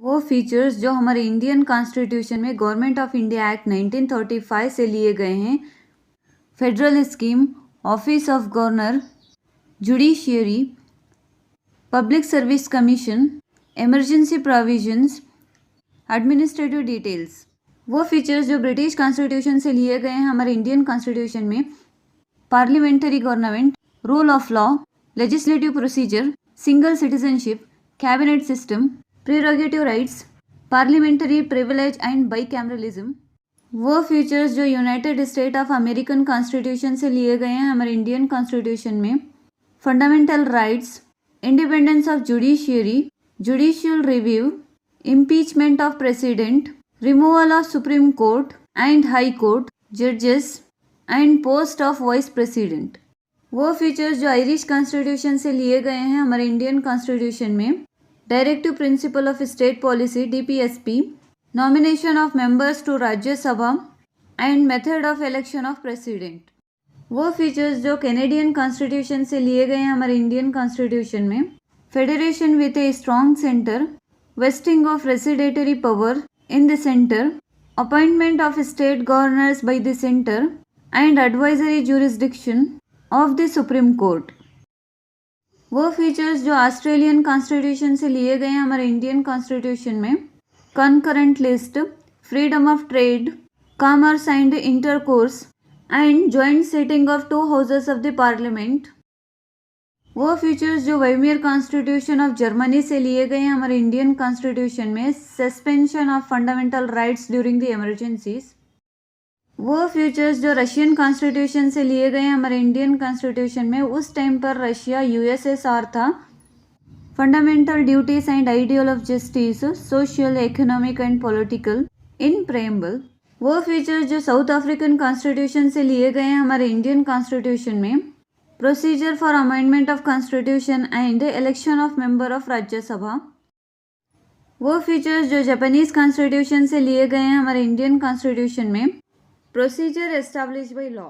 वो फीचर्स जो हमारे इंडियन कॉन्स्टिट्यूशन में गवर्नमेंट ऑफ इंडिया एक्ट 1935 से लिए गए हैं। Federal scheme, office of governor, judiciary, public service commission, emergency provisions, administrative details. वो फीचर्स जो ब्रिटिश कॉन्स्टिट्यूशन से लिए गए हैं हमारे इंडियन कॉन्स्टिट्यूशन में। Parliamentary government, rule of law, legislative procedure, single citizenship, cabinet system, prerogative rights, parliamentary privilege and bicameralism. वो features जो United State of American constitution से लिए गए हैं हमारे इंडियन कॉन्स्टिट्यूशन में। Fundamental rights, independence of judiciary, judicial review, impeachment of president, removal of Supreme Court and High Court judges and post of vice president। वो features जो Irish constitution से लिए गए हैं हमारे इंडियन कॉन्स्टिट्यूशन में। Directive principle of state policy DPSP, nomination of members to Rajya Sabha and method of election of president. वो features जो कैनेडियन कॉन्स्टिट्यूशन से लिए गए हैं हमारे इंडियन कॉन्स्टिट्यूशन में। Federation with a strong centre, vesting of residuary power in the center, appointment of state governors by the center, and advisory jurisdiction of the Supreme Court। वो features जो Australian constitution से लिए गए हैं हमारे Indian constitution में। Concurrent list, freedom of trade, commerce and intercourse, and joint sitting of 2 houses of the parliament. वो features जो वाइमियर कॉन्स्टिट्यूशन ऑफ जर्मनी से लिए गए हैं हमारे इंडियन कॉन्स्टिट्यूशन में। Suspension of fundamental rights during the emergencies. वो फीचर्स जो रशियन कॉन्स्टिट्यूशन से लिए गए हैं हमारे इंडियन कॉन्स्टिट्यूशन में। उस टाइम पर रशिया USSR था। Fundamental duties and ideal of justice, social, economic and political in preamble. वो फीचर्स जो साउथ अफ्रीकन कॉन्स्टिट्यूशन से लिए गए हैं हमारे इंडियन कॉन्स्टिट्यूशन में। Procedure for amendment of constitution and election of member of Rajya Sabha. वो फीचर्स जो जापानीज कॉन्स्टिट्यूशन से लिए गए हैं हमारे इंडियन कॉन्स्टिट्यूशन में। Procedure establish by law.